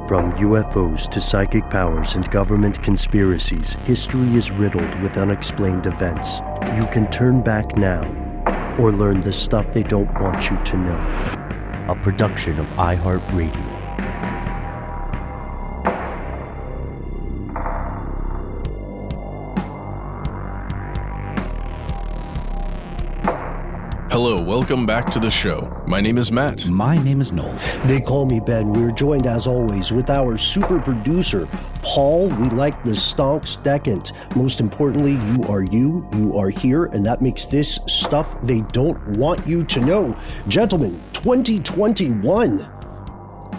From UFOs to psychic powers and government conspiracies, history is riddled with unexplained events. You can turn back now or learn the stuff they don't want you to know. A production of iHeartRadio. Hello, welcome back to the show. My name is Matt. My name is Noel. They call me Ben. We're joined, as always, with our super producer, Paul. We like the stonks decant. Most importantly, you are here, and that makes this stuff they don't want you to know. Gentlemen, 2021.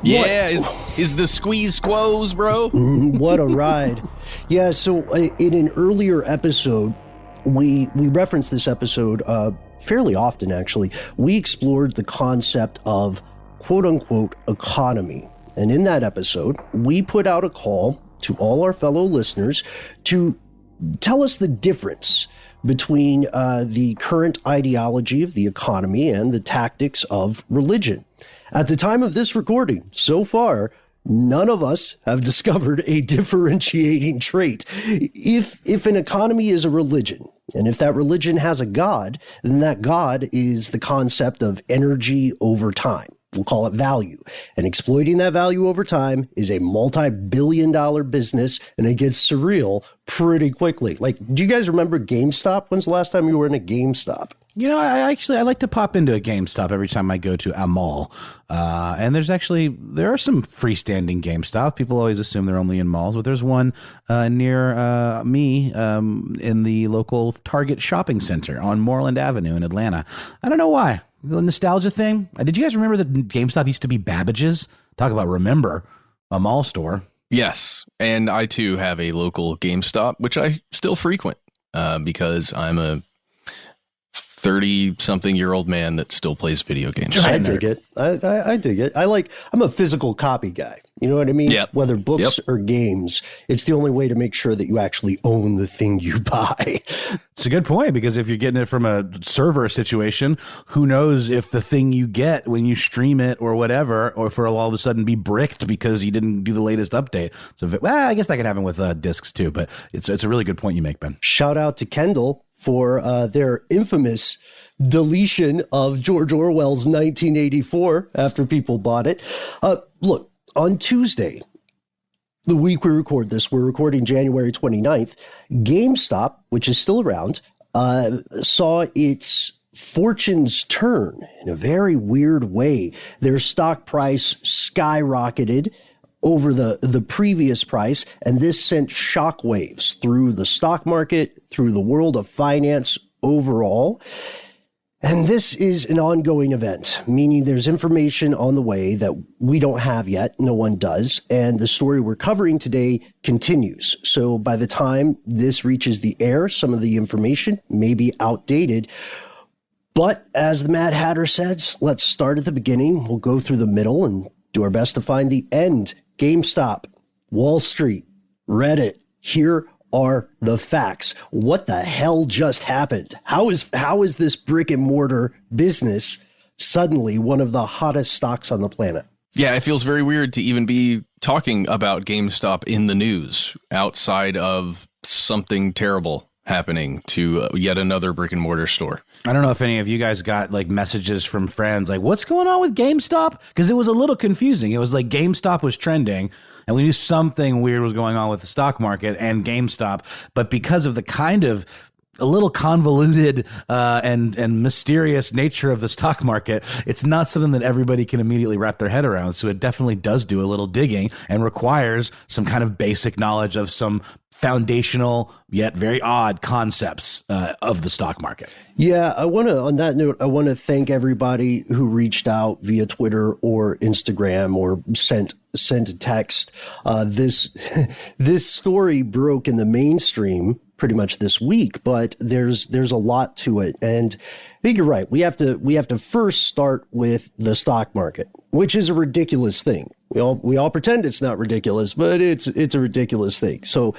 Yeah, is the squeeze squoze, bro? What a ride. Yeah, so in an earlier episode, we referenced this episode fairly often, actually. We explored the concept of quote-unquote economy. And in that episode, we put out a call to all our fellow listeners to tell us the difference between the current ideology of the economy and the tactics of religion. At the time of this recording, so far, none of us have discovered a differentiating trait. If an economy is a religion, and if that religion has a god, then that god is the concept of energy over time. We'll call it value. And exploiting that value over time is a multi-billion-dollar business, and it gets surreal pretty quickly. Like, do you guys remember GameStop? When's the last time you were in a GameStop? You know, I like to pop into a GameStop every time I go to a mall. And there are some freestanding GameStop. People always assume they're only in malls, but there's one near me in the local Target shopping center on Moreland Avenue in Atlanta. I don't know why. The nostalgia thing. Did you guys remember that GameStop used to be Babbage's? Talk about remember, a mall store. Yes, and I too have a local GameStop, which I still frequent because I'm a 30-something-year-old man that still plays video games. I dig it. I dig it. I'm a physical copy guy. You know what I mean? Yep. Whether books or games, it's the only way to make sure that you actually own the thing you buy. It's a good point, because if you're getting it from a server situation, who knows if the thing you get when you stream it or whatever, or if it'll all of a sudden be bricked because you didn't do the latest update. So, I guess that can happen with discs too, but it's a really good point you make, Ben. Shout out to Kendall for their infamous deletion of George Orwell's 1984 after people bought it. Look, on Tuesday, the week we record this, we're recording January 29th, GameStop, which is still around, saw its fortunes turn in a very weird way. Their stock price skyrocketed over the previous price, and this sent shockwaves through the stock market, through the world of finance overall. And this is an ongoing event, meaning there's information on the way that we don't have yet. No one does. And the story we're covering today continues. So by the time this reaches the air, some of the information may be outdated. But as the Mad Hatter says, let's start at the beginning. We'll go through the middle and do our best to find the end. GameStop, Wall Street, Reddit. Here are the facts. What the hell just happened? How is this brick and mortar business suddenly one of the hottest stocks on the planet? Yeah, it feels very weird to even be talking about GameStop in the news outside of something terrible happening to yet another brick and mortar store. I don't know if any of you guys got like messages from friends like, what's going on with GameStop? Because it was a little confusing. It was like GameStop was trending and we knew something weird was going on with the stock market and GameStop. But because of the kind of a little convoluted and mysterious nature of the stock market, it's not something that everybody can immediately wrap their head around. So it definitely does do a little digging and requires some kind of basic knowledge of some foundational yet very odd concepts of the stock market. Yeah, on that note, I want to thank everybody who reached out via Twitter or Instagram or sent a text. This story broke in the mainstream pretty much this week, but there's a lot to it. And I think you're right. We have to first start with the stock market, which is a ridiculous thing. We all pretend it's not ridiculous, but it's a ridiculous thing. So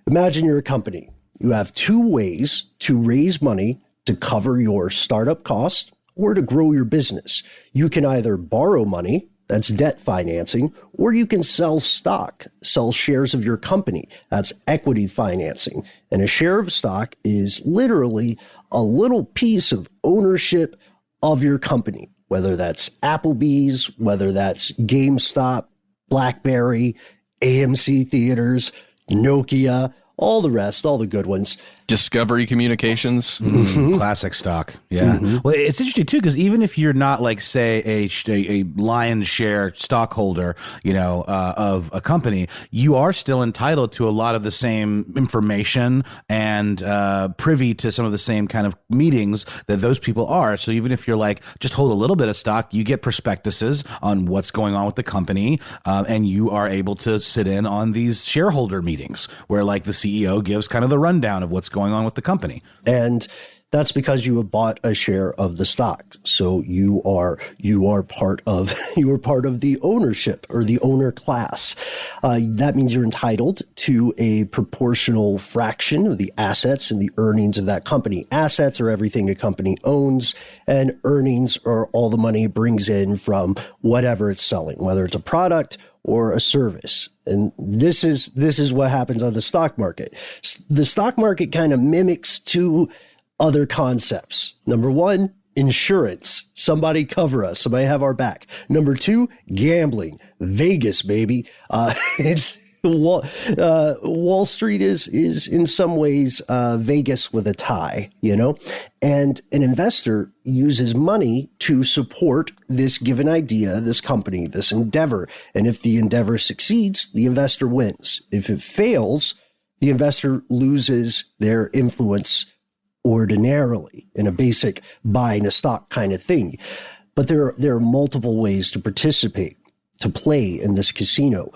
imagine you're a company. You have two ways to raise money to cover your startup costs or to grow your business. You can either borrow money That's debt financing. Or you can sell stock, sell shares of your company. That's equity financing. And a share of stock is literally a little piece of ownership of your company, whether that's Applebee's, whether that's GameStop, BlackBerry, AMC Theaters, Nokia, all the rest, all the good ones. Discovery Communications. Classic stock. Yeah. Well, it's interesting, too, because even if you're not like, say, a lion's share stockholder, of a company, you are still entitled to a lot of the same information and privy to some of the same kind of meetings that those people are. So even if you're like, just hold a little bit of stock, you get prospectuses on what's going on with the company. And you are able to sit in on these shareholder meetings where like the CEO gives kind of the rundown of what's going on with the company. And that's because you have bought a share of the stock. So you are part of the ownership or the owner class. That means you're entitled to a proportional fraction of the assets and the earnings of that company. Assets are everything a company owns, and earnings are all the money it brings in from whatever it's selling, whether it's a product or a service. And this is what happens on the stock market. The stock market kind of mimics two other concepts. Number one, insurance. Somebody cover us. Somebody have our back. Number two, gambling. Vegas, baby. It's Wall Street is in some ways Vegas with a tie, and an investor uses money to support this given idea, this company, this endeavor. And if the endeavor succeeds, the investor wins. If it fails, the investor loses their influence ordinarily in a basic buying a stock kind of thing. But there are multiple ways to participate, to play in this casino.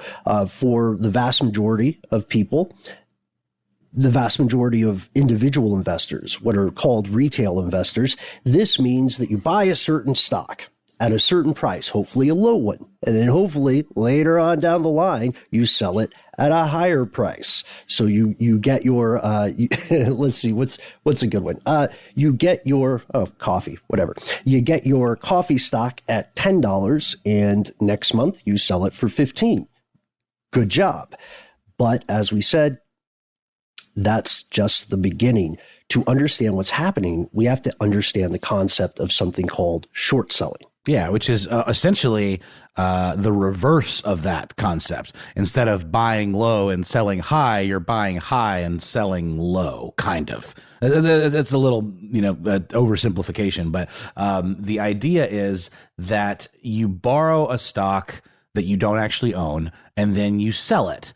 For the vast majority of people, the vast majority of individual investors, what are called retail investors, this means that you buy a certain stock at a certain price, hopefully a low one. And then hopefully later on down the line, you sell it at a higher price. So you get your, let's see, what's a good one? You get your, coffee, whatever. You get your coffee stock at $10 and next month you sell it for $15. Good job. But as we said, that's just the beginning. To understand what's happening, we have to understand the concept of something called short selling. Yeah, which is essentially the reverse of that concept. Instead of buying low and selling high, you're buying high and selling low, kind of. It's a little, oversimplification, but the idea is that you borrow a stock that you don't actually own, and then you sell it.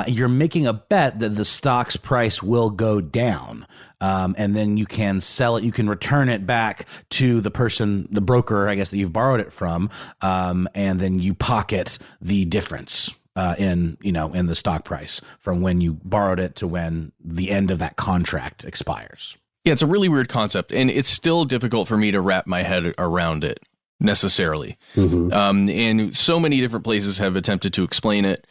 You're making a bet that the stock's price will go down. And then you can sell it. You can return it back to the person, the broker, I guess, that you've borrowed it from. And then you pocket the difference in the stock price from when you borrowed it to when the end of that contract expires. Yeah, it's a really weird concept, and it's still difficult for me to wrap my head around it necessarily. And so many different places have attempted to explain it.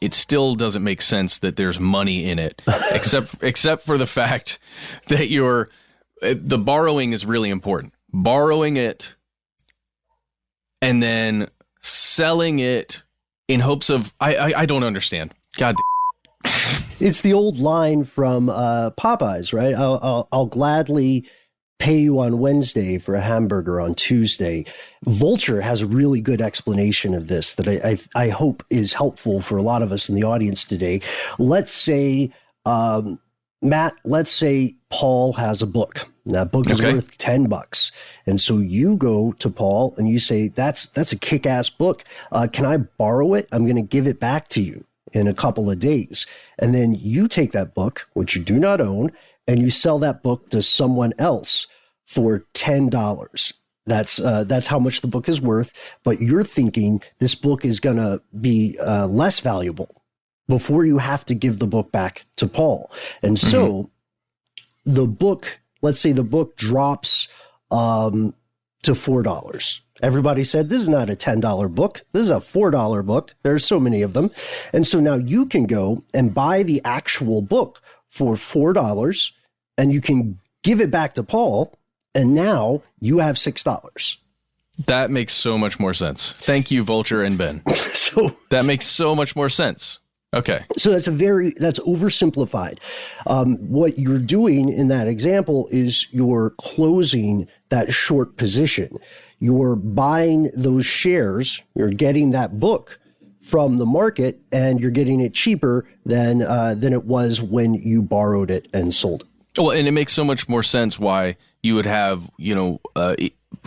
It still doesn't make sense that there's money in it, except for the fact that the borrowing is really important. Borrowing it and then selling it in hopes of, I don't understand. God. It's the old line from Popeyes, right? I'll gladly pay you on Wednesday for a hamburger on Tuesday. Vulture has a really good explanation of this that I hope is helpful for a lot of us in the audience today. Let's say, Matt, Paul has a book. That book is worth $10. And so you go to Paul and you say, that's a kick-ass book. Can I borrow it? I'm going to give it back to you in a couple of days. And then you take that book, which you do not own, and you sell that book to someone else for $10. That's how much the book is worth. But you're thinking this book is going to be less valuable before you have to give the book back to Paul. And so the book, let's say the book drops to $4. Everybody said, this is not a $10 book. This is a $4 book. There's so many of them. And so now you can go and buy the actual book for $4 and you can give it back to Paul. And now you have $6. That makes so much more sense. Thank you, Vulture and Ben. That makes so much more sense. Okay. So that's oversimplified. What you're doing in that example is you're closing that short position. You're buying those shares. You're getting that book from the market, and you're getting it cheaper than it was when you borrowed it and sold it. Well, and it makes so much more sense why you would have,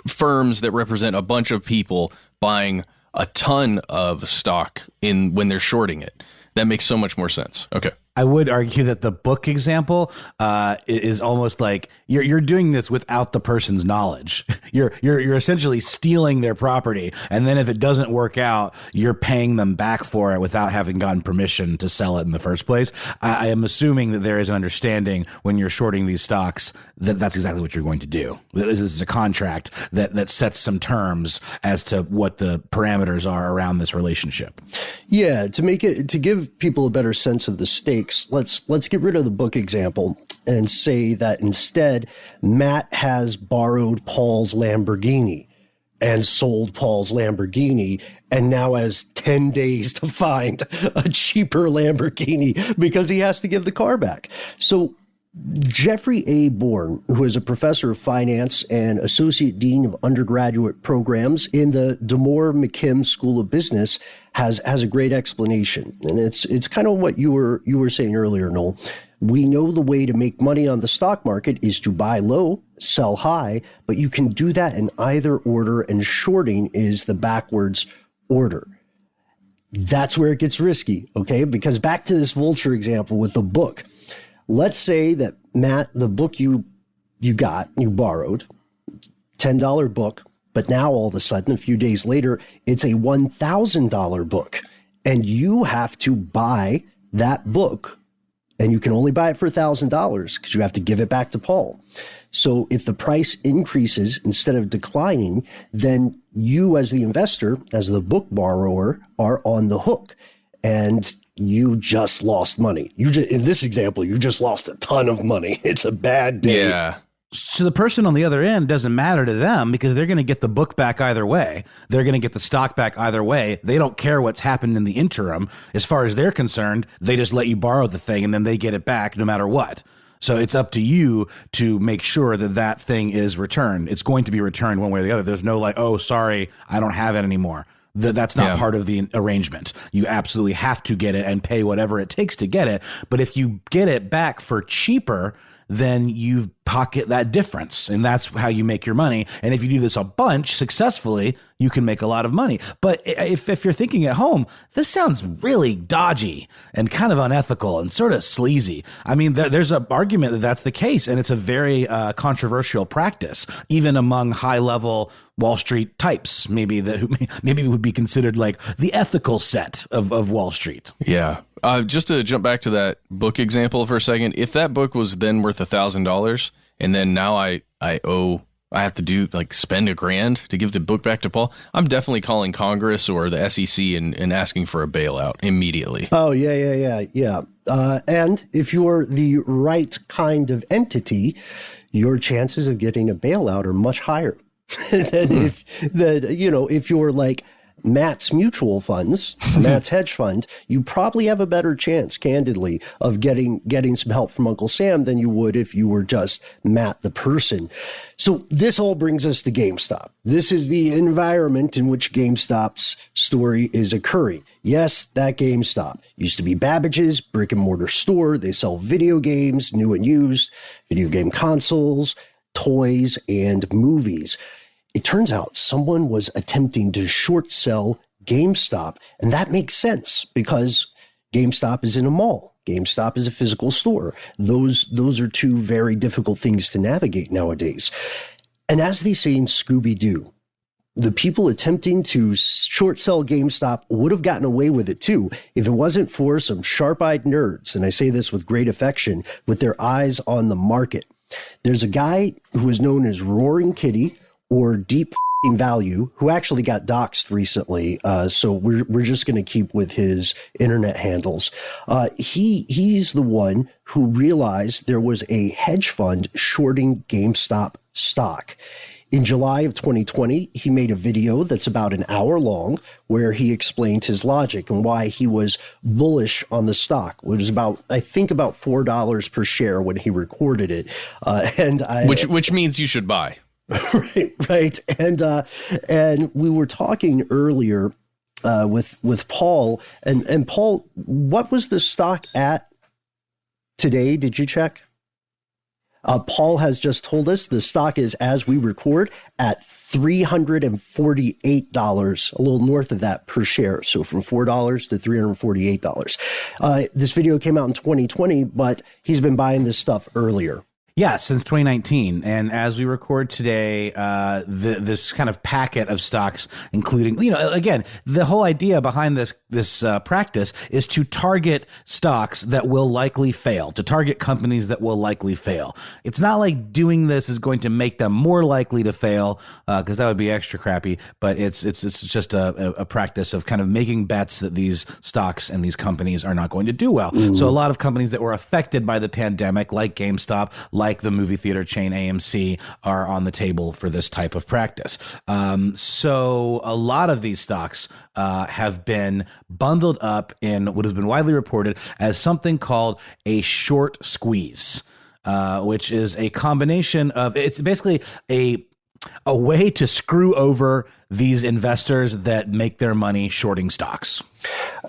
firms that represent a bunch of people buying a ton of stock when they're shorting it. That makes so much more sense. Okay. I would argue that the book example is almost like you're doing this without the person's knowledge. You're essentially stealing their property, and then if it doesn't work out, you're paying them back for it without having gotten permission to sell it in the first place. I am assuming that there is an understanding when you're shorting these stocks that that's exactly what you're going to do. This is a contract that sets some terms as to what the parameters are around this relationship. Yeah, to give people a better sense of the stakes. Let's get rid of the book example and say that instead Matt has borrowed Paul's Lamborghini and sold Paul's Lamborghini and now has 10 days to find a cheaper Lamborghini because he has to give the car back. So Jeffrey A. Bourne, who is a professor of finance and associate dean of undergraduate programs in the DeMoore McKim School of Business, has a great explanation. And it's kind of what you were saying earlier, Noel. We know the way to make money on the stock market is to buy low, sell high, but you can do that in either order, and shorting is the backwards order. That's where it gets risky, okay? Because back to this Vulture example with the book. Let's say that, Matt, the book you borrowed, $10 book, but now all of a sudden, a few days later, it's a $1,000 book, and you have to buy that book, and you can only buy it for $1,000 because you have to give it back to Paul. So if the price increases instead of declining, then you as the investor, as the book borrower, are on the hook, and you just lost money. In this example, you just lost a ton of money. It's a bad day. Yeah. So the person on the other end doesn't matter to them because they're going to get the book back either way. They're going to get the stock back either way. They don't care what's happened in the interim. As far as they're concerned, they just let you borrow the thing and then they get it back no matter what. So it's up to you to make sure that that thing is returned. It's going to be returned one way or the other. There's no like, oh, sorry, I don't have it anymore. That's not part of the arrangement. You absolutely have to get it and pay whatever it takes to get it. But if you get it back for cheaper, then you pocket that difference. And that's how you make your money. And if you do this a bunch successfully, you can make a lot of money. But if you're thinking at home, this sounds really dodgy and kind of unethical and sort of sleazy. I mean, there's an argument that that's the case. And it's a very controversial practice, even among high level Wall Street types, maybe would be considered like the ethical set of Wall Street. Yeah. Just to jump back to that book example for a second, if that book was then worth $1,000 and then now I have to spend $1,000 to give the book back to Paul, I'm definitely calling Congress or the SEC and asking for a bailout immediately. Oh, yeah. And if you're the right kind of entity, your chances of getting a bailout are much higher than if you're like Matt's mutual funds, Matt's hedge fund, you probably have a better chance, candidly, of getting some help from Uncle Sam than you would if you were just Matt the person. So this all brings us to GameStop. This is the environment in which GameStop's story is occurring. Yes, that GameStop used to be Babbage's brick and mortar store. They sell video games, new and used, video game consoles, toys, and movies. It turns out someone was attempting to short sell GameStop, and that makes sense because GameStop is in a mall. GameStop is a physical store. Those are two very difficult things to navigate nowadays. And as they say in Scooby-Doo, the people attempting to short sell GameStop would have gotten away with it too if it wasn't for some sharp-eyed nerds, and I say this with great affection, with their eyes on the market. There's a guy who is known as Roaring Kitty, or Deep Value, who actually got doxxed recently. So we're just going to keep with his internet handles. He's the one who realized there was a hedge fund shorting GameStop stock. In July of 2020, he made a video that's about an hour long where he explained his logic and why he was bullish on the stock, which was about, I think, about $4 per share when he recorded it. Which means you should buy. Right. And we were talking earlier with Paul, and Paul, what was the stock at today? Did you check? Paul has just told us the stock is, as we record, at $348, a little north of that per share. So from $4 to $348. This video came out in 2020, but he's been buying this stuff earlier. Yeah, since 2019. And as we record today, this kind of packet of stocks, including, again, the whole idea behind this practice is to target stocks that will likely fail, to target companies that will likely fail. It's not like doing this is going to make them more likely to fail, because that would be extra crappy. But it's just a practice of kind of making bets that these stocks and these companies are not going to do well. So a lot of companies that were affected by the pandemic, like GameStop, like the movie theater chain AMC, are on the table for this type of practice. So a lot of these stocks have been bundled up in what has been widely reported as something called a short squeeze, which is a combination of, it's basically a way to screw over these investors that make their money shorting stocks.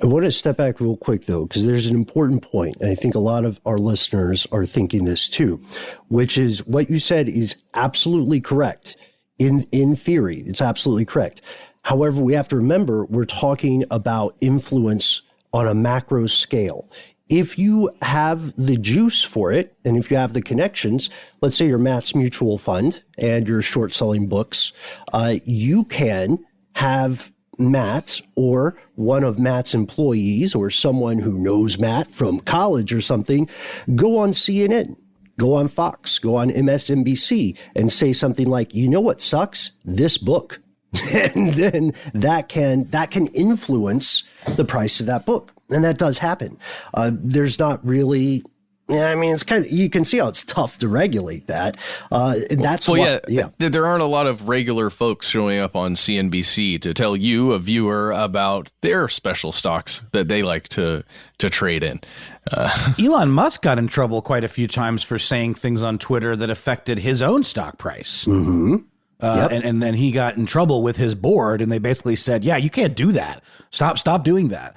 I want to step back real quick, though, because there's an important point. And I think a lot of our listeners are thinking this, too, which is what you said is absolutely correct. In theory, it's absolutely correct. However, we have to remember we're talking about influence on a macro scale. If you have the juice for it, and if you have the connections, let's say you're Matt's mutual fund and you're short selling books, you can have Matt or one of Matt's employees or someone who knows Matt from college or something go on CNN, go on Fox, go on MSNBC and say something like, you know what sucks? This book. And then that can influence the price of that book. And that does happen. There's not really, it's kind of, you can see how it's tough to regulate that. And that's there aren't a lot of regular folks showing up on CNBC to tell you, a viewer, about their special stocks that they like to trade in. Elon Musk got in trouble quite a few times for saying things on Twitter that affected his own stock price. Mm-hmm. And then he got in trouble with his board, and they basically said, yeah, you can't do that. Stop doing that.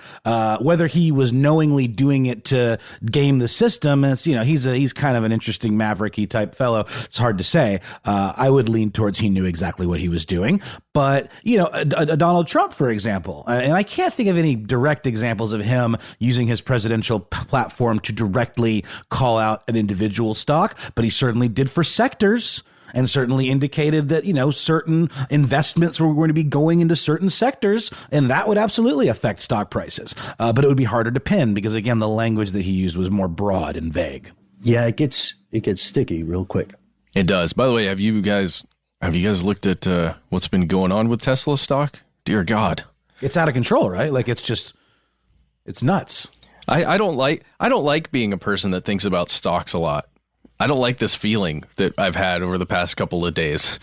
Whether he was knowingly doing it to game the system, it's, he's kind of an interesting mavericky type fellow. It's hard to say. I would lean towards he knew exactly what he was doing. But, Donald Trump, for example, and I can't think of any direct examples of him using his presidential platform to directly call out an individual stock, but he certainly did for sectors. And certainly indicated that, certain investments were going to be going into certain sectors, and that would absolutely affect stock prices. But it would be harder to pin because, again, the language that he used was more broad and vague. Yeah, it gets sticky real quick. It does. By the way, have you guys looked at what's been going on with Tesla stock? Dear God, it's out of control, right? Like it's nuts. I don't like being a person that thinks about stocks a lot. I don't like this feeling that I've had over the past couple of days.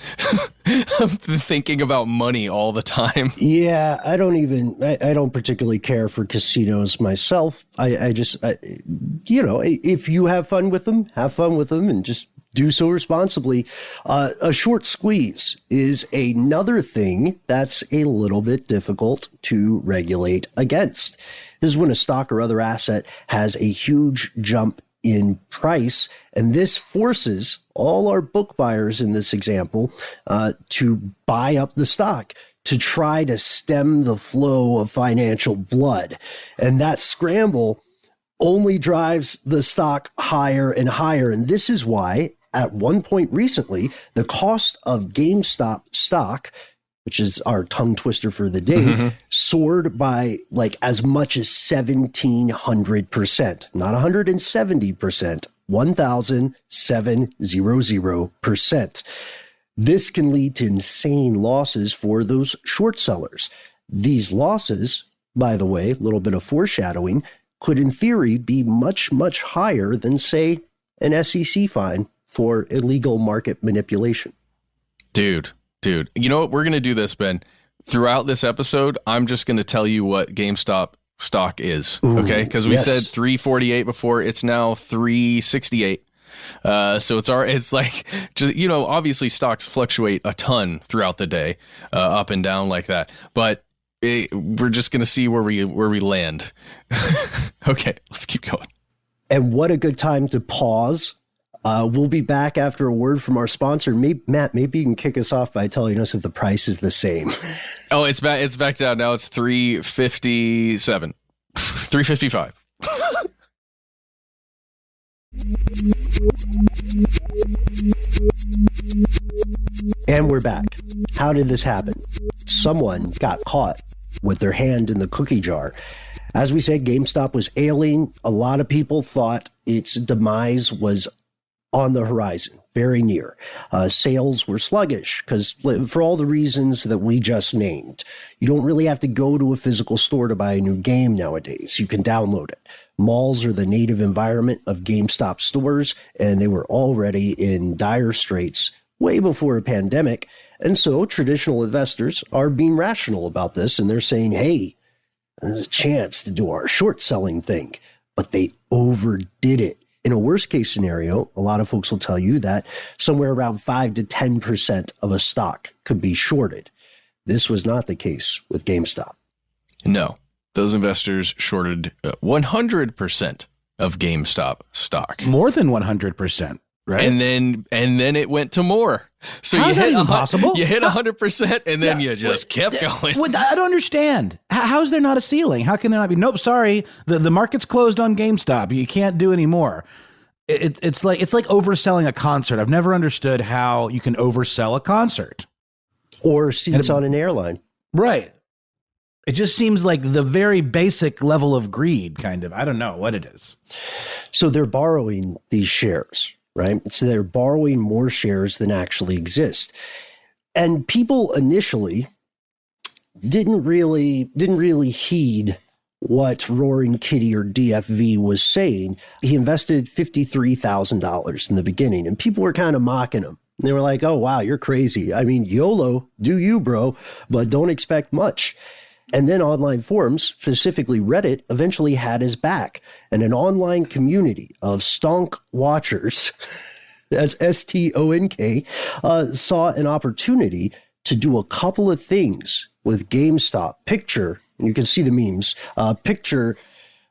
I'm thinking about money all the time. Yeah, I don't particularly care for casinos myself. If you have fun with them, and just do so responsibly. A short squeeze is another thing that's a little bit difficult to regulate against. This is when a stock or other asset has a huge jump in price, and this forces all our book buyers in this example to buy up the stock to try to stem the flow of financial blood. And that scramble only drives the stock higher and higher. And this is why at one point recently, the cost of GameStop stock, which is our tongue twister for the day, soared by like as much as 1,700%, not 170%, 1,700%. This can lead to insane losses for those short sellers. These losses, by the way, a little bit of foreshadowing, could in theory be much, much higher than, say, an SEC fine for illegal market manipulation. Dude, you know what? We're going to do this, Ben. Throughout this episode, I'm just going to tell you what GameStop stock is. Okay? Because we said 348 before. It's now 368. So it's like, just, obviously stocks fluctuate a ton throughout the day, up and down like that. But we're just going to see where we land. Okay, let's keep going. And what a good time to pause. We'll be back after a word from our sponsor. Matt, maybe you can kick us off by telling us if the price is the same. Oh, it's back down now. It's 357, 355. And we're back. How did this happen? Someone got caught with their hand in the cookie jar. As we said, GameStop was ailing. A lot of people thought its demise was on the horizon, very near. Sales were sluggish because for all the reasons that we just named. You don't really have to go to a physical store to buy a new game nowadays. You can download it. Malls are the native environment of GameStop stores, and they were already in dire straits way before a pandemic. And so traditional investors are being rational about this, and they're saying, hey, there's a chance to do our short selling thing. But they overdid it. In a worst case scenario, a lot of folks will tell you that somewhere around 5 to 10% of a stock could be shorted. This was not the case with GameStop. No, those investors shorted 100% of GameStop stock. More than 100%. Right. And then it went to more. So How is that even possible? You hit 100% and then you just kept going. I don't understand. How is there not a ceiling? How can there not be? Nope, sorry. The market's closed on GameStop. You can't do any more. It's like overselling a concert. I've never understood how you can oversell a concert. Or seats on an airline. Right. It just seems like the very basic level of greed, kind of. I don't know what it is. So they're borrowing these shares. Right. So they're borrowing more shares than actually exist. And people initially didn't really heed what Roaring Kitty or DFV was saying. He invested $53,000 in the beginning, and people were kind of mocking him. They were like, oh, wow, you're crazy. I mean, YOLO, do you, bro, but don't expect much. And then online forums, specifically Reddit, eventually had his back. And an online community of stonk watchers, that's STONK, saw an opportunity to do a couple of things with GameStop. Picture, and you can see the memes, picture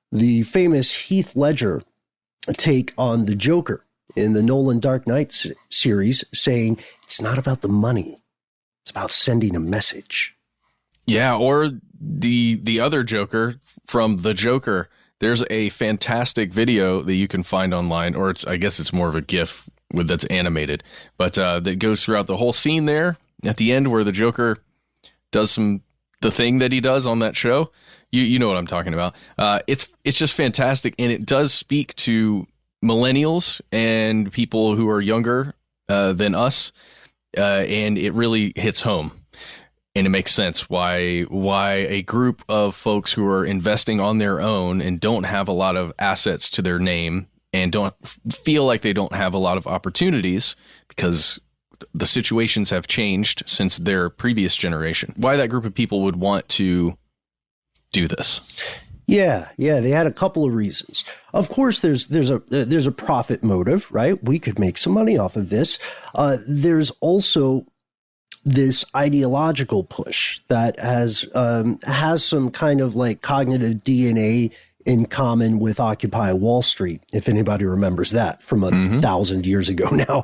the famous Heath Ledger take on the Joker in the Nolan Dark Knight series, saying, it's not about the money, it's about sending a message. Yeah, or the other Joker from The Joker. There's a fantastic video that you can find online, or I guess it's more of a GIF that's animated, but that goes throughout the whole scene there at the end where the Joker does the thing that he does on that show. You know what I'm talking about. It's just fantastic, and it does speak to millennials and people who are younger than us, and it really hits home. And it makes sense why a group of folks who are investing on their own and don't have a lot of assets to their name and don't feel like they don't have a lot of opportunities because the situations have changed since their previous generation, why that group of people would want to do this. Yeah, they had a couple of reasons. Of course, there's a profit motive, right? We could make some money off of this. There's also this ideological push that has some kind of like cognitive DNA in common with Occupy Wall Street, if anybody remembers that from 1,000 years ago now.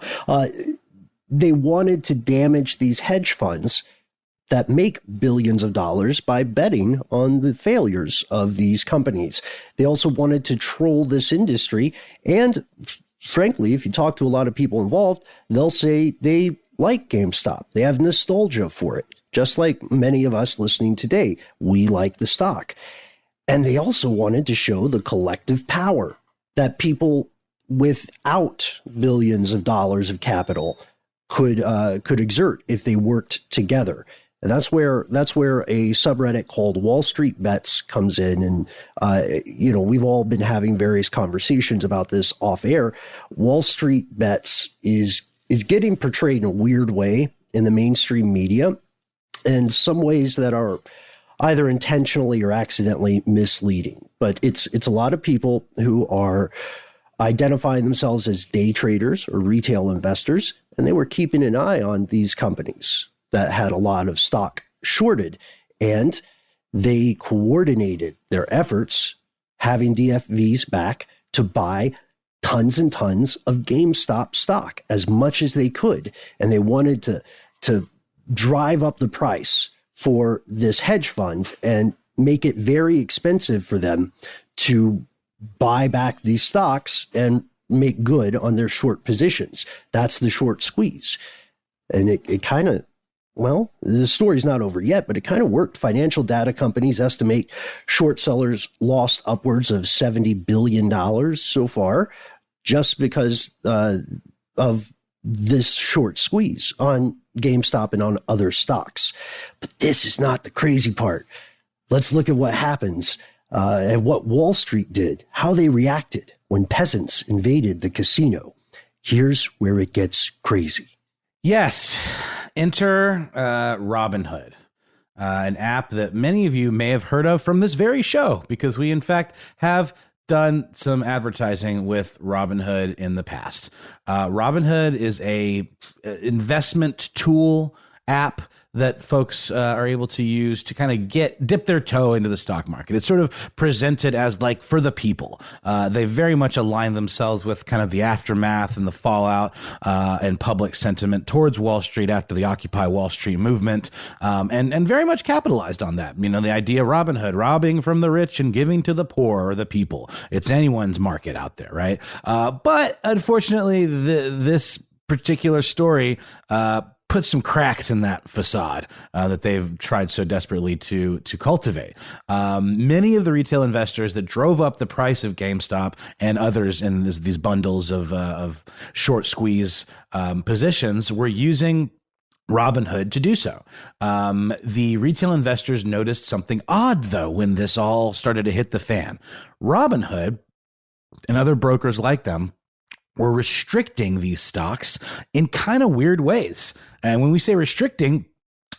They wanted to damage these hedge funds that make billions of dollars by betting on the failures of these companies. They also wanted to troll this industry. And frankly, if you talk to a lot of people involved, they'll say they like GameStop. They have nostalgia for it, just like many of us listening today. We like the stock. And they also wanted to show the collective power that people without billions of dollars of capital could exert if they worked together. And that's where a subreddit called Wall Street Bets comes in. And, we've all been having various conversations about this off air. Wall Street Bets is getting portrayed in a weird way in the mainstream media in some ways that are either intentionally or accidentally misleading. But it's a lot of people who are identifying themselves as day traders or retail investors, and they were keeping an eye on these companies that had a lot of stock shorted, and they coordinated their efforts, having DFVs back, to buy tons and tons of GameStop stock, as much as they could. And they wanted to drive up the price for this hedge fund and make it very expensive for them to buy back these stocks and make good on their short positions. That's the short squeeze. And it kind of, well, the story's not over yet, but it kind of worked. Financial data companies estimate short sellers lost upwards of $70 billion so far just because of this short squeeze on GameStop and on other stocks. But this is not the crazy part. Let's look at what happens and what Wall Street did, how they reacted when peasants invaded the casino. Here's where it gets crazy. Yes. Enter Robinhood, an app that many of you may have heard of from this very show, because we, in fact, have done some advertising with Robinhood in the past. Robinhood is a investment tool app that folks are able to use to kind of dip their toe into the stock market. It's sort of presented as like for the people. They very much align themselves with kind of the aftermath and the fallout and public sentiment towards Wall Street after the Occupy Wall Street movement, and very much capitalized on that. You know, the idea of Robinhood, robbing from the rich and giving to the poor or the people. It's anyone's market out there, right? But unfortunately, this particular story put some cracks in that facade that they've tried so desperately to cultivate. Many of the retail investors that drove up the price of GameStop and others in these bundles of short squeeze positions were using Robinhood to do so. The retail investors noticed something odd, though, when this all started to hit the fan. Robinhood and other brokers like them were restricting these stocks in kind of weird ways. And when we say restricting,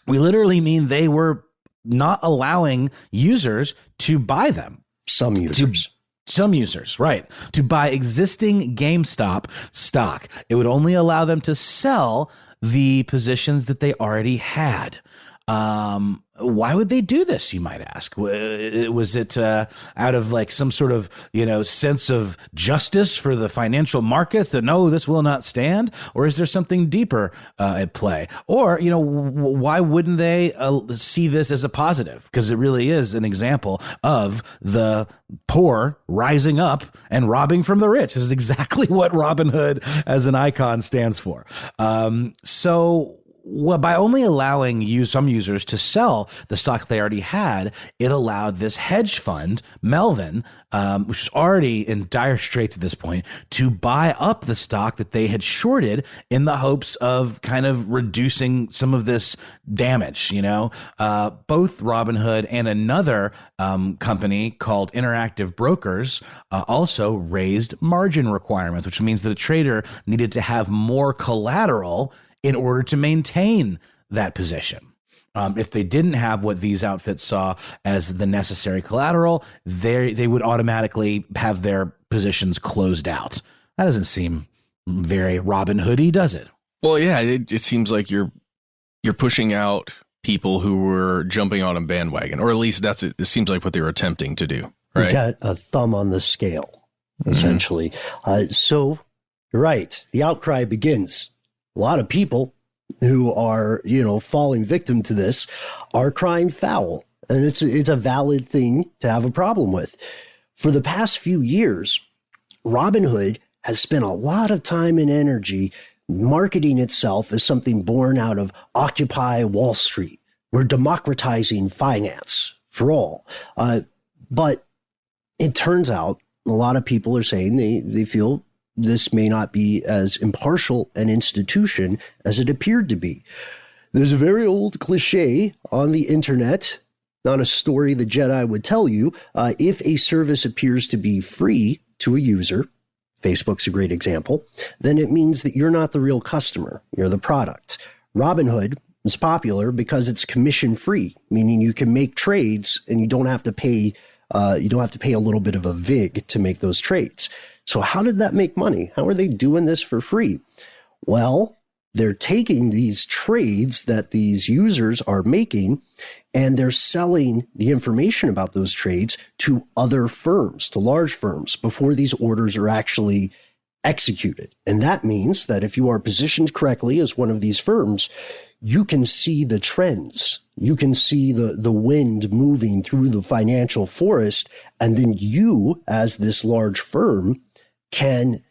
we literally mean they were not allowing users to buy them. Some users, right. To buy existing GameStop stock. It would only allow them to sell the positions that they already had. Why would they do this, you might ask? Was it out of like some sort of, sense of justice for the financial markets that, no, this will not stand? Or is there something deeper at play? Or, why wouldn't they see this as a positive? Because it really is an example of the poor rising up and robbing from the rich. This is exactly what Robinhood as an icon stands for. Well, by only allowing some users to sell the stocks they already had, it allowed this hedge fund, Melvin, which was already in dire straits at this point, to buy up the stock that they had shorted in the hopes of kind of reducing some of this damage. Both Robinhood and another company called Interactive Brokers also raised margin requirements, which means that a trader needed to have more collateral in order to maintain that position. If they didn't have what these outfits saw as the necessary collateral, they would automatically have their positions closed out. That doesn't seem very Robin Hood-y, does it? Well, yeah, it seems like you're pushing out people who were jumping on a bandwagon, or at least it seems like what they were attempting to do. Right? We got a thumb on the scale, essentially. So, you're right. The outcry begins. A lot of people who are, falling victim to this are crying foul. And it's a valid thing to have a problem with. For the past few years, Robinhood has spent a lot of time and energy marketing itself as something born out of Occupy Wall Street. We're democratizing finance for all. But it turns out a lot of people are saying they feel this may not be as impartial an institution as it appeared to be. There's a very old cliche on the internet, not a story the Jedi would tell you. If a service appears to be free to a user, Facebook's a great example, then it means that you're not the real customer, you're the product. Robinhood is popular because it's commission free, meaning you can make trades and you don't have to pay a little bit of a vig to make those trades. So how did that make money? How are they doing this for free? Well, they're taking these trades that these users are making and they're selling the information about those trades to other firms, to large firms, before these orders are actually executed. And that means that if you are positioned correctly as one of these firms, you can see the trends. You can see the wind moving through the financial forest. And then you, as this large firm, can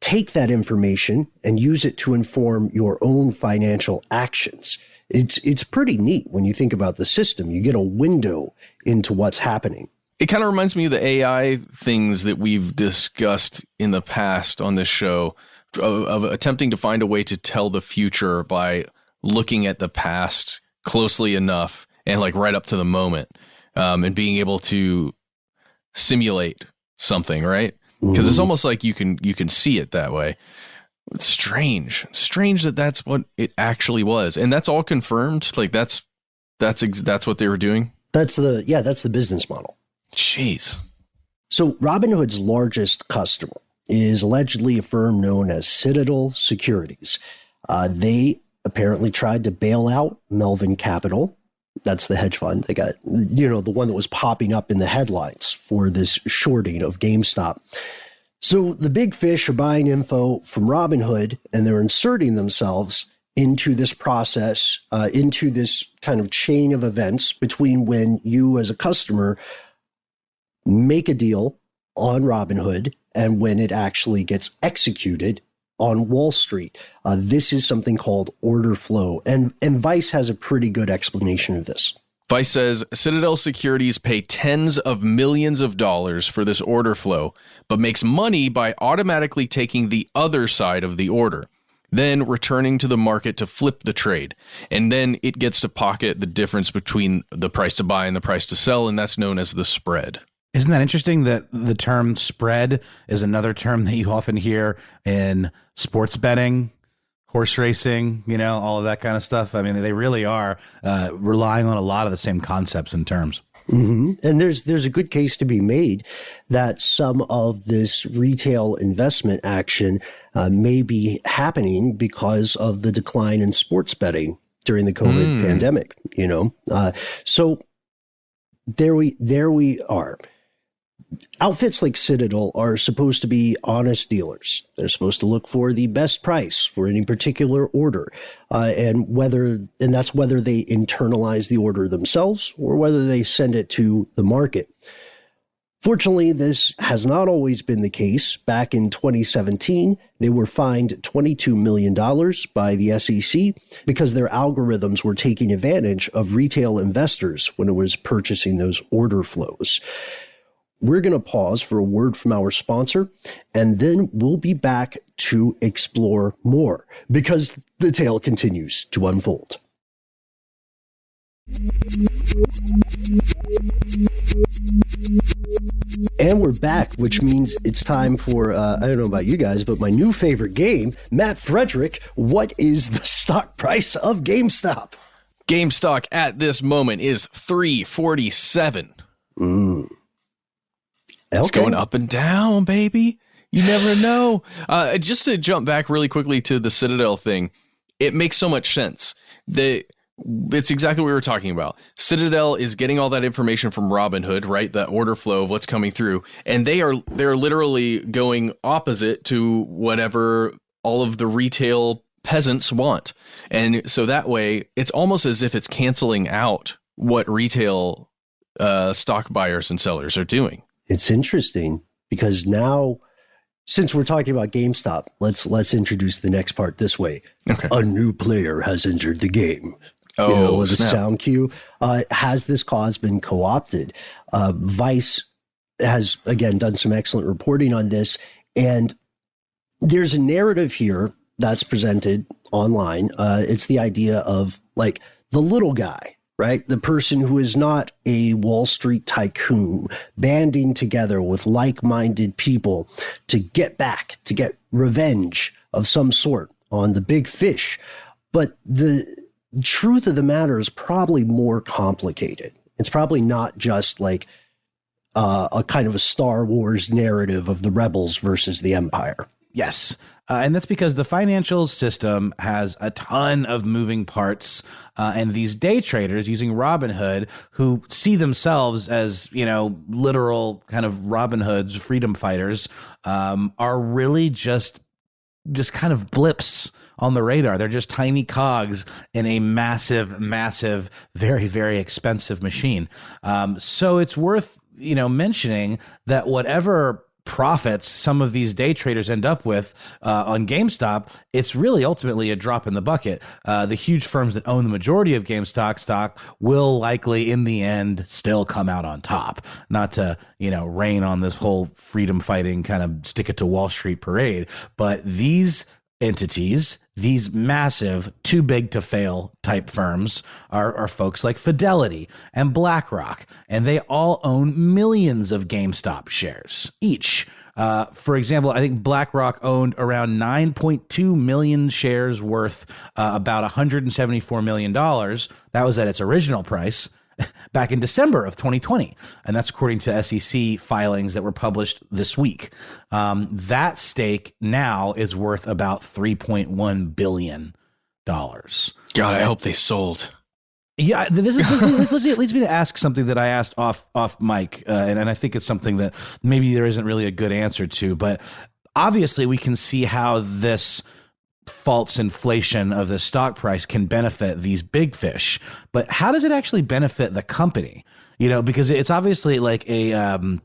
take that information and use it to inform your own financial actions. It's pretty neat when you think about the system. You get a window into what's happening. It kind of reminds me of the AI things that we've discussed in the past on this show, of attempting to find a way to tell the future by looking at the past closely enough and like right up to the moment, and being able to simulate something, right? Because it's almost like you can see it that way. It's strange. It's strange that that's what it actually was, and that's all confirmed. Like that's what they were doing. That's the business model. Jeez. So Robinhood's largest customer is allegedly a firm known as Citadel Securities. They apparently tried to bail out Melvin Capital. That's the hedge fund. They got, the one that was popping up in the headlines for this shorting of GameStop. So the big fish are buying info from Robinhood and they're inserting themselves into this process, into this kind of chain of events between when you as a customer make a deal on Robinhood and when it actually gets executed on Wall Street. This is something called order flow. And Vice has a pretty good explanation of this. Vice says Citadel Securities pay tens of millions of dollars for this order flow, but makes money by automatically taking the other side of the order, then returning to the market to flip the trade. And then it gets to pocket the difference between the price to buy and the price to sell, and that's known as the spread. Isn't that interesting that the term spread is another term that you often hear in sports betting, horse racing, all of that kind of stuff? I mean, they really are relying on a lot of the same concepts and terms. Mm-hmm. And there's a good case to be made that some of this retail investment action may be happening because of the decline in sports betting during the COVID pandemic, So there we are. Outfits like Citadel are supposed to be honest dealers. They're supposed to look for the best price for any particular order, and that's whether they internalize the order themselves or whether they send it to the market. Fortunately, this has not always been the case. Back in 2017, they were fined $22 million by the SEC because their algorithms were taking advantage of retail investors when it was purchasing those order flows. We're going to pause for a word from our sponsor, and then we'll be back to explore more because the tale continues to unfold. And we're back, which means it's time for, I don't know about you guys, but my new favorite game, Matt Frederick, what is the stock price of GameStop? GameStop at this moment is $347. It's going up and down, baby. You never know. Just to jump back really quickly to the Citadel thing, it makes so much sense. It's exactly what we were talking about. Citadel is getting all that information from Robinhood, right? The order flow of what's coming through. And they're literally going opposite to whatever all of the retail peasants want. And so that way, it's almost as if it's canceling out what retail stock buyers and sellers are doing. It's interesting because now, since we're talking about GameStop, let's introduce the next part this way. Okay. A new player has entered the game. With a sound cue. Has this cause been co-opted? Vice has, again, done some excellent reporting on this. And there's a narrative here that's presented online. It's the idea of like the little guy, right? The person who is not a Wall Street tycoon banding together with like-minded people to get revenge of some sort on the big fish. But the truth of the matter is probably more complicated. It's probably not just like a kind of a Star Wars narrative of the rebels versus the Empire. Yes. And that's because the financial system has a ton of moving parts. And these day traders using Robinhood, who see themselves as, literal kind of Robin Hoods, freedom fighters, are really just kind of blips on the radar. They're just tiny cogs in a massive, very, very expensive machine. So it's worth, mentioning that whatever profits some of these day traders end up with on GameStop, it's really ultimately a drop in the bucket. The huge firms that own the majority of GameStop stock will likely in the end still come out on top. Not to, rain on this whole freedom fighting kind of stick it to Wall Street parade, but these entities, these massive, too big to fail type firms are folks like Fidelity and BlackRock, and they all own millions of GameStop shares each. For example, I think BlackRock owned around 9.2 million shares worth about $174 million. That was at its original price back in December of 2020. And that's according to SEC filings that were published this week. That stake now is worth about $3.1 billion. God, I hope they sold. Yeah, this leads me to ask something that I asked off mic, and I think it's something that maybe there isn't really a good answer to, but obviously we can see how this false inflation of the stock price can benefit these big fish, but how does it actually benefit the company? Because it's obviously like an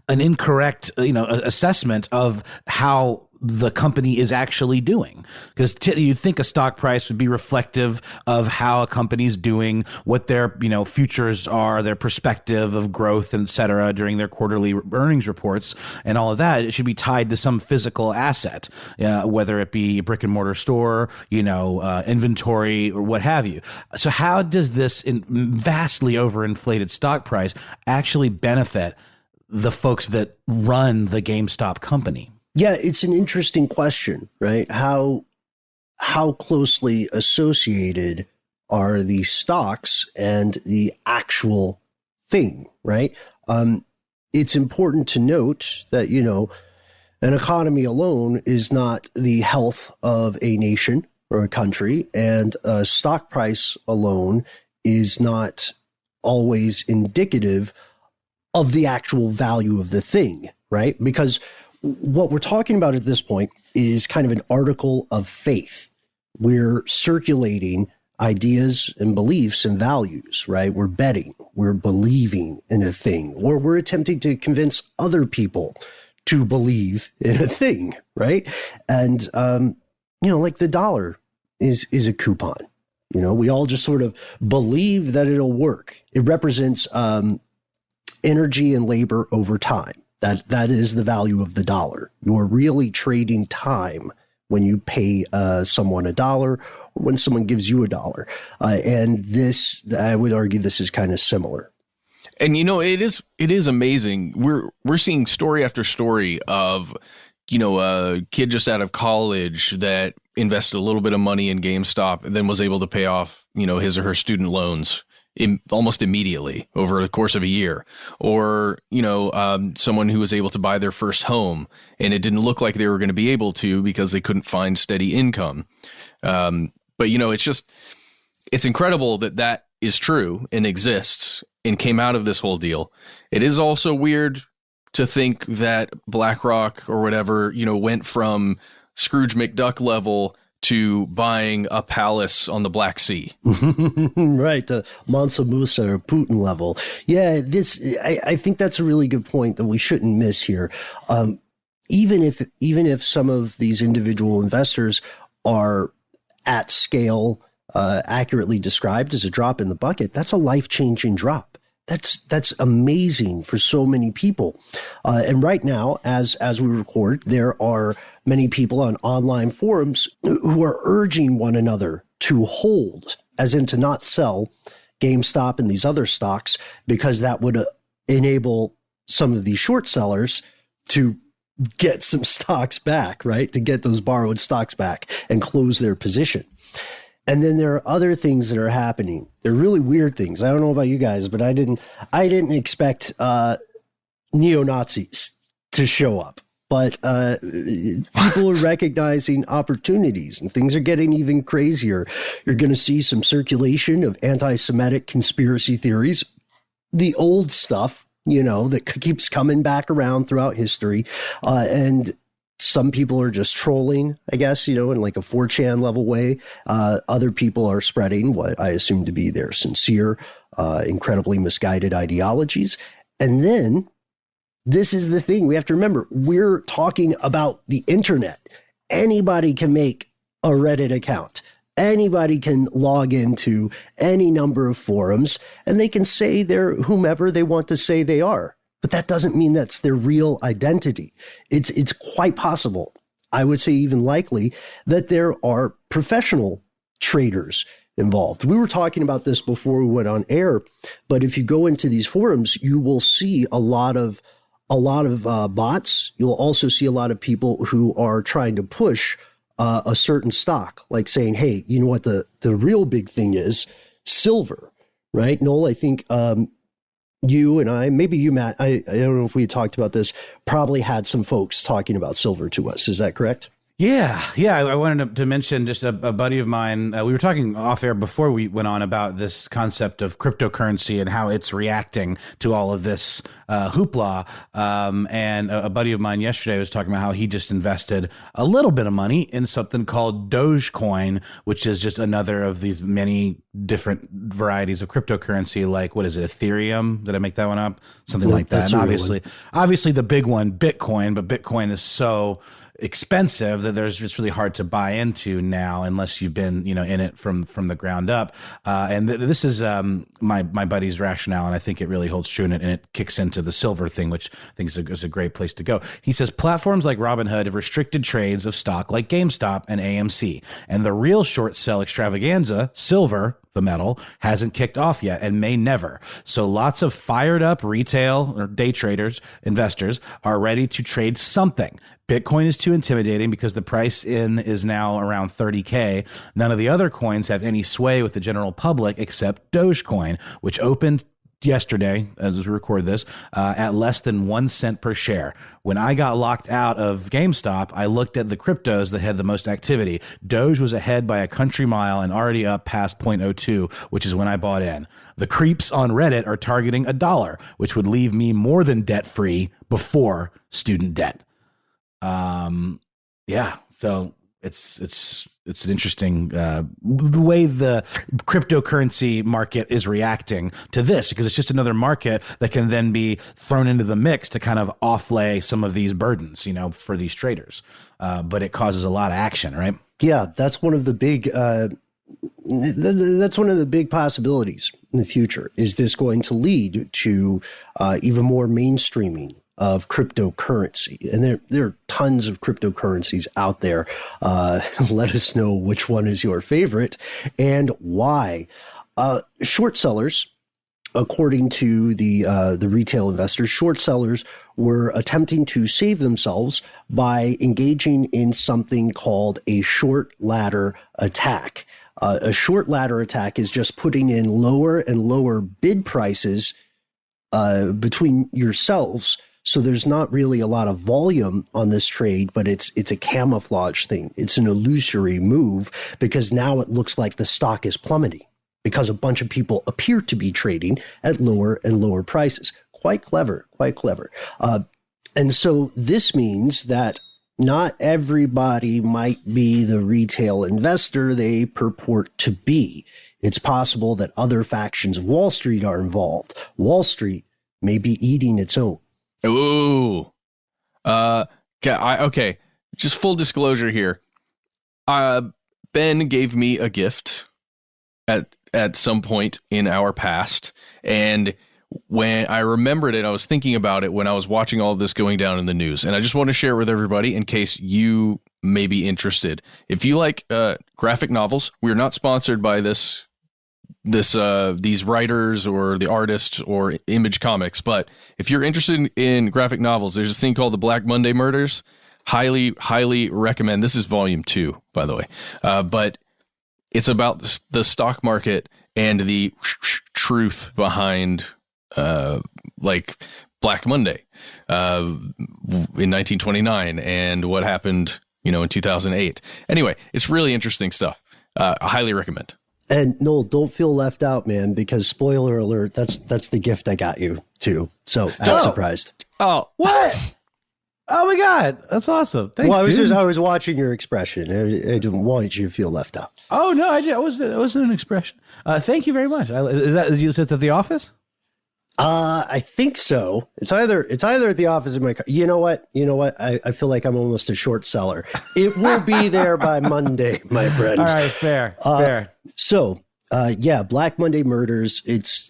incorrect, assessment of how the company is actually doing, because you'd think a stock price would be reflective of how a company's doing, what their futures are, their perspective of growth, et cetera, during their quarterly earnings reports and all of that. It should be tied to some physical asset, whether it be a brick and mortar store, inventory or what have you. So how does this vastly overinflated stock price actually benefit the folks that run the GameStop company? Yeah, it's an interesting question, right? How closely associated are these stocks and the actual thing, right? It's important to note that, an economy alone is not the health of a nation or a country, and a stock price alone is not always indicative of the actual value of the thing, right? Because what we're talking about at this point is kind of an article of faith. We're circulating ideas and beliefs and values, right? We're betting, we're believing in a thing, or we're attempting to convince other people to believe in a thing, right? And, like the dollar is a coupon. We all just sort of believe that it'll work. It represents energy and labor over time. That is the value of the dollar. You're really trading time when you pay someone $1 or when someone gives you $1. And this, I would argue, this is kind of similar. And it is amazing. We're seeing story after story of a kid just out of college that invested a little bit of money in GameStop and then was able to pay off his or her student loans almost immediately over the course of a year, or someone who was able to buy their first home and it didn't look like they were going to be able to because they couldn't find steady income. But it's incredible that is true and exists and came out of this whole deal. It is also weird to think that BlackRock or whatever went from Scrooge McDuck level to buying a palace on the Black Sea. Right, the Mansa Musa or Putin level. Yeah, I think that's a really good point that we shouldn't miss here. Even if some of these individual investors are at scale, accurately described as a drop in the bucket, that's a life-changing drop. That's amazing for so many people. And right now, as we record, there are many people on online forums who are urging one another to hold, as in to not sell GameStop and these other stocks, because that would enable some of these short sellers to get some stocks back, right? To get those borrowed stocks back and close their position. And then there are other things that are happening. They're really weird things. I don't know about you guys, but I didn't expect neo-Nazis to show up. But people are recognizing opportunities, and things are getting even crazier. You're going to see some circulation of anti-Semitic conspiracy theories, the old stuff, that keeps coming back around throughout history. And some people are just trolling, I guess, in like a 4chan level way. Other people are spreading what I assume to be their sincere, incredibly misguided ideologies. And then this is the thing we have to remember. We're talking about the internet. Anybody can make a Reddit account. Anybody can log into any number of forums, and they can say they're whomever they want to say they are. But that doesn't mean that's their real identity. It's quite possible, I would say even likely, that there are professional traders involved. We were talking about this before we went on air, but if you go into these forums, you will see a lot of bots. You'll also see a lot of people who are trying to push a certain stock, like saying, hey, you know what the real big thing is? Silver, right? Noel, I think you and I, maybe you, Matt, I don't know if we talked about this, probably had some folks talking about silver to us. Is that correct? Yeah. I wanted to mention just a buddy of mine. We were talking off air before we went on about this concept of cryptocurrency and how it's reacting to all of this hoopla. And a buddy of mine yesterday was talking about how he just invested a little bit of money in something called Dogecoin, which is just another of these many different varieties of cryptocurrency. Like, what is it? Ethereum? Did I make that one up? Something like that. And obviously the big one, Bitcoin, but Bitcoin is so expensive that it's really hard to buy into now unless you've been in it from the ground up. And this is my buddy's rationale, and I think it really holds true, and it kicks into the silver thing, which I think is a great place to go. He says platforms like Robinhood have restricted trades of stock like GameStop and AMC, and the real short sell extravaganza, silver, the metal, hasn't kicked off yet and may never. So lots of fired up retail or day traders, investors are ready to trade something. Bitcoin is too intimidating because the price in is now around 30K. None of the other coins have any sway with the general public except Dogecoin, which opened yesterday, as we record this, at less than 1 cent per share. When I got locked out of GameStop, I looked at the cryptos that had the most activity. Doge was ahead by a country mile and already up past 0.02, which is when I bought in. The creeps on Reddit are targeting $1, which would leave me more than debt free before student debt. So it's an interesting the way the cryptocurrency market is reacting to this, because it's just another market that can then be thrown into the mix to kind of offlay some of these burdens, for these traders. But it causes a lot of action, right? Yeah, that's one of the big possibilities in the future. Is this going to lead to even more mainstreaming of cryptocurrency? And there are tons of cryptocurrencies out there. Let us know which one is your favorite and why. Short sellers, according to the retail investors, short sellers were attempting to save themselves by engaging in something called a short ladder attack. A short ladder attack is just putting in lower and lower bid prices between yourselves. So there's not really a lot of volume on this trade, but it's a camouflage thing. It's an illusory move because now it looks like the stock is plummeting because a bunch of people appear to be trading at lower and lower prices. Quite clever, quite clever. And so this means that not everybody might be the retail investor they purport to be. It's possible that other factions of Wall Street are involved. Wall Street may be eating its own. Ooh. Okay. Just full disclosure here. Ben gave me a gift at some point in our past, and when I remembered it, I was thinking about it when I was watching all of this going down in the news, and I just want to share it with everybody in case you may be interested. If you like graphic novels, we are not sponsored by these writers or the artists or Image Comics, but if you're interested in graphic novels, there's this thing called the Black Monday Murders. Highly recommend. This is volume 2, by the way. But It's about the stock market and the truth behind like Black Monday in 1929 and what happened, in 2008. Anyway, it's really interesting stuff. I highly recommend. And Noel, don't feel left out, man, because spoiler alert, that's the gift I got you too. So I'm surprised. Oh, What? Oh my God, that's awesome! Thanks, Well, dude. I was watching your expression. I didn't want you to feel left out. Oh no, it wasn't an expression. Thank you very much. Is that you said at the office? I think so. It's either at the office or my car. You know what? I feel like I'm almost a short seller. It will be there by Monday, my friend. All right, fair. So, Black Monday Murders. It's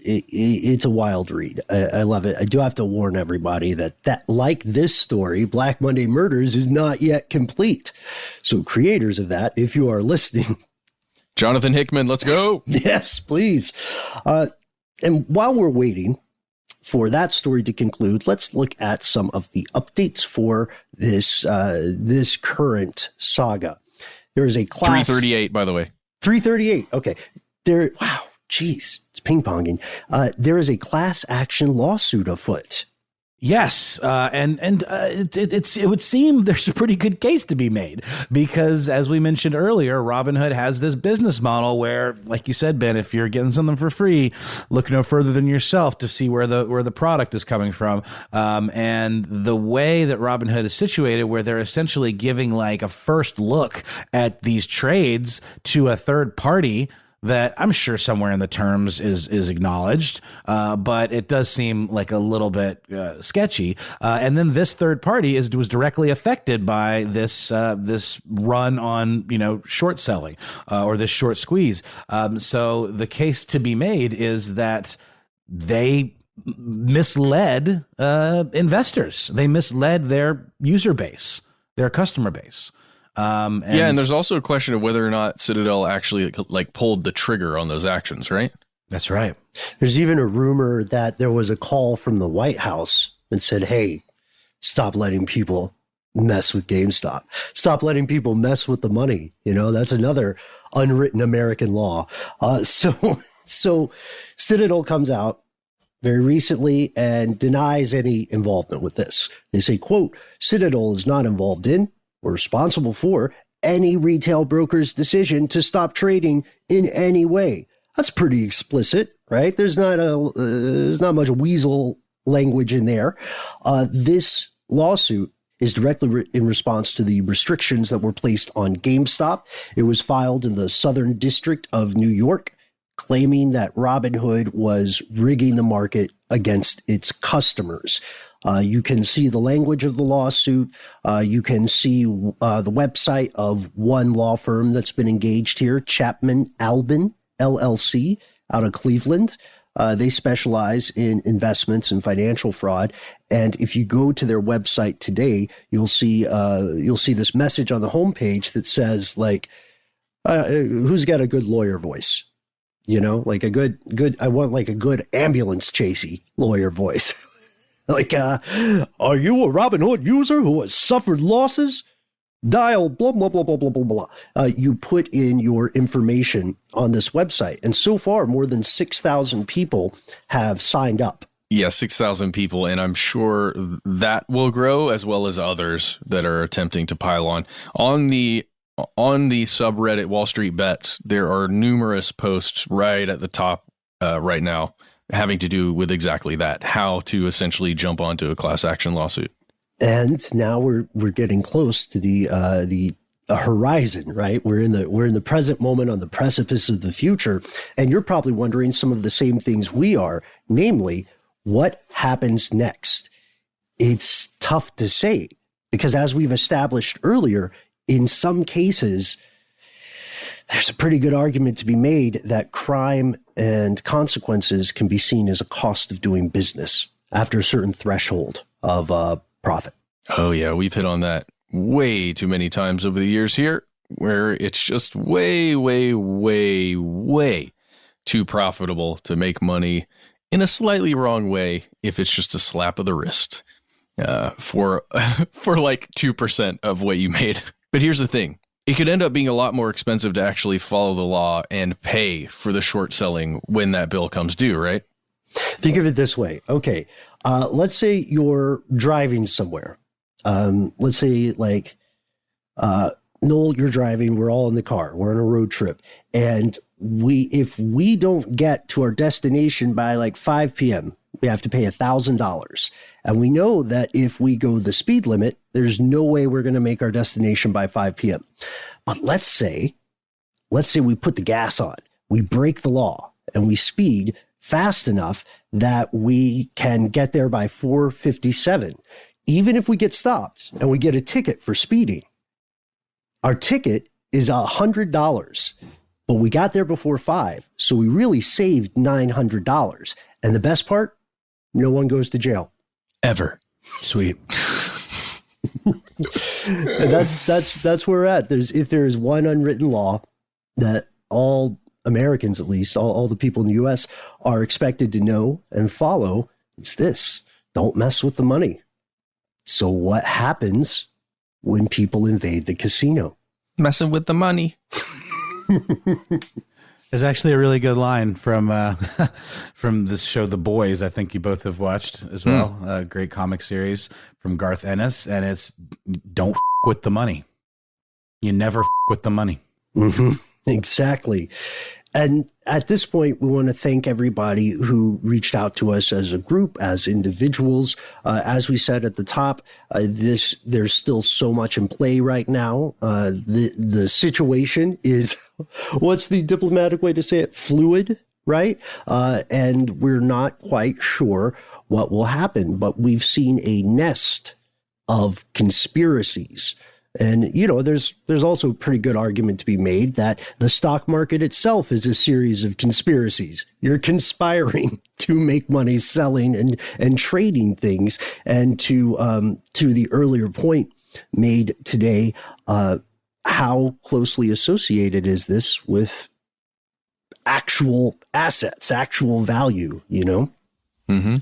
a wild read. I love it. I do have to warn everybody that like this story, Black Monday Murders is not yet complete. So creators of that, if you are listening, Jonathan Hickman, let's go. yes, please. And while we're waiting for that story to conclude, let's look at some of the updates for this current saga. There is a class 338, by the way. 338. Okay. Wow. Geez, it's ping ponging. There is a class action lawsuit afoot. Yes, it would seem there's a pretty good case to be made because, as we mentioned earlier, Robinhood has this business model where, like you said, Ben, if you're getting something for free, look no further than yourself to see where the product is coming from. And the way that Robinhood is situated, where they're essentially giving like a first look at these trades to a third party that I'm sure somewhere in the terms is acknowledged, but it does seem like a little bit sketchy. And then this third party was directly affected by this run on short selling or this short squeeze. So the case to be made is that they misled investors. They misled their user base, their customer base. And there's also a question of whether or not Citadel actually like pulled the trigger on those actions, right? That's right. There's even a rumor that there was a call from the White House that said, hey, stop letting people mess with GameStop. Stop letting people mess with the money. That's another unwritten American law. So Citadel comes out very recently and denies any involvement with this. They say, quote, Citadel is not involved in or responsible for any retail broker's decision to stop trading in any way. That's pretty explicit, right? There's not much weasel language in there. This lawsuit is directly in response to the restrictions that were placed on GameStop. It was filed in the Southern District of New York, claiming that Robinhood was rigging the market against its customers. You can see the language of the lawsuit. You can see the website of one law firm that's been engaged here, Chapman Albin, LLC, out of Cleveland. They specialize in investments and financial fraud. And if you go to their website today, you'll see this message on the homepage that says, like, who's got a good lawyer voice? Like a good, I want like a good ambulance chasey lawyer voice. Like, are you a Robinhood user who has suffered losses? Dial blah, blah, blah, blah, blah, blah, blah. You put in your information on this website. And so far, more than 6,000 people have signed up. Yeah, 6,000 people. And I'm sure that will grow as well as others that are attempting to pile on. On the subreddit Wall Street Bets, there are numerous posts right at the top right now having to do with exactly that, how to essentially jump onto a class action lawsuit. And now we're getting close to the horizon, right? We're in the present moment on the precipice of the future. And you're probably wondering some of the same things we are, namely, what happens next? It's tough to say because, as we've established earlier, in some cases, there's a pretty good argument to be made that crime and consequences can be seen as a cost of doing business after a certain threshold of profit. Oh, yeah. We've hit on that way too many times over the years here, where it's just way, way, way, way too profitable to make money in a slightly wrong way if it's just a slap of the wrist for like 2% of what you made. But here's the thing. It could end up being a lot more expensive to actually follow the law and pay for the short selling when that bill comes due, right? Think of it this way. Okay, let's say you're driving somewhere. Let's say like Noel, you're driving. We're all in the car. We're on a road trip, and if we don't get to our destination by like 5 p.m., we have to pay $1,000. And we know that if we go the speed limit, there's no way we're going to make our destination by 5 p.m. But let's say we put the gas on, we break the law, and we speed fast enough that we can get there by 4:57. Even if we get stopped and we get a ticket for speeding, our ticket is $100, but we got there before 5, so we really saved $900. And the best part, no one goes to jail. Ever. Sweet. And that's where we're at. If there is one unwritten law that all Americans, at least all the people in the U.S. are expected to know and follow, it's this: don't mess with the money. So what happens when people invade the casino? Messing with the money. There's actually a really good line from this show, The Boys. I think you both have watched as well. A great comic series from Garth Ennis, and it's don't with the money. You never with the money. Mm-hmm. Exactly. And at this point, we want to thank everybody who reached out to us as a group, as individuals. As we said at the top, there's still so much in play right now. The situation is, what's the diplomatic way to say it? Fluid, right? And we're not quite sure what will happen, but we've seen a nest of conspiracies. And, you know, there's also a pretty good argument to be made that the stock market itself is a series of conspiracies. You're conspiring to make money selling and trading things. And to the earlier point made today, how closely associated is this with actual assets, actual value, you know? Mm-hmm.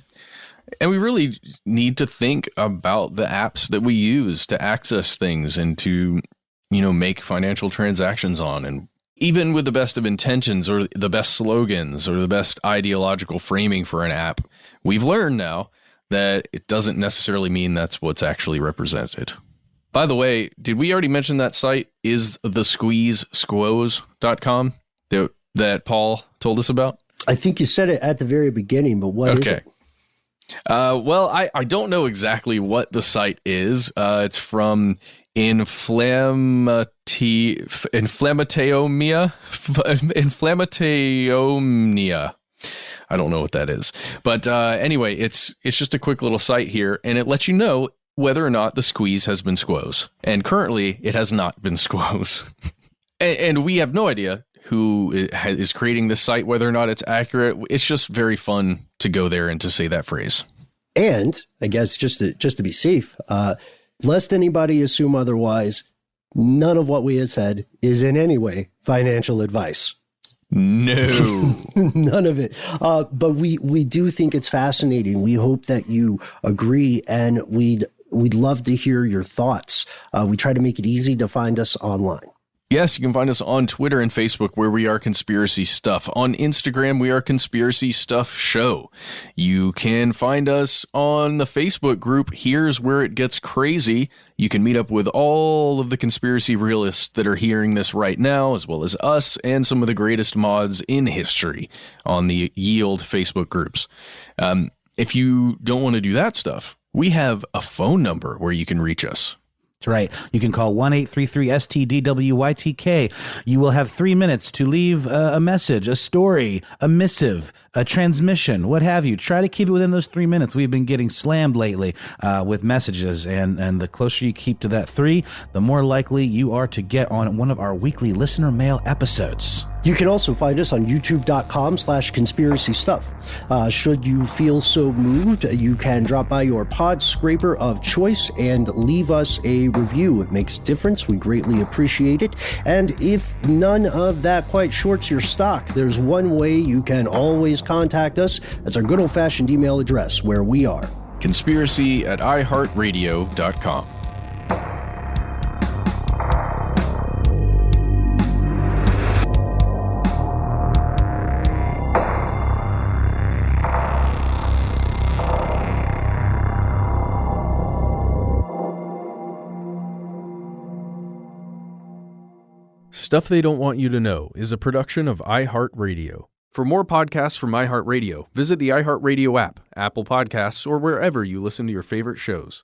And we really need to think about the apps that we use to access things and to, you know, make financial transactions on. And even with the best of intentions or the best slogans or the best ideological framing for an app, we've learned now that it doesn't necessarily mean that's what's actually represented. By the way, did we already mention that site is thesqueezesquoze.com that Paul told us about? I think you said it at the very beginning, but what is it? Well, I don't know exactly what the site is. It's from inflammateomnia. I don't know what that is. But anyway, it's just a quick little site here, and it lets you know whether or not the squeeze has been squoze. And currently, it has not been squoze. and we have no idea who is creating this site, whether or not it's accurate. It's just very fun to go there and to say that phrase. And I guess just to be safe, lest anybody assume otherwise, none of what we had said is in any way financial advice. No, none of it. But we do think it's fascinating. We hope that you agree, and we'd love to hear your thoughts. We try to make it easy to find us online. Yes, you can find us on Twitter and Facebook, where we are Conspiracy Stuff. On Instagram, we are Conspiracy Stuff Show. You can find us on the Facebook group, Here's Where It Gets Crazy. You can meet up with all of the conspiracy realists that are hearing this right now, as well as us and some of the greatest mods in history on the Yield Facebook groups. If you don't want to do that stuff, we have a phone number where you can reach us. That's right. You can call 1-833-STDWYTK. You will have 3 minutes to leave a message, a story, a missive, a transmission, what have you. Try to keep it within those 3 minutes. We've been getting slammed lately with messages, and the closer you keep to that 3, the more likely you are to get on one of our weekly listener mail episodes. You can also find us on youtube.com/conspiracy stuff. Should you feel so moved, you can drop by your pod scraper of choice and leave us a review. It makes a difference. We greatly appreciate it. And if none of that quite shorts your stock, there's one way you can always contact us. That's our good old-fashioned email address, where we are conspiracy@iHeartRadio.com. Stuff They Don't Want You to Know is a production of iHeartRadio. For more podcasts from iHeartRadio, visit the iHeartRadio app, Apple Podcasts, or wherever you listen to your favorite shows.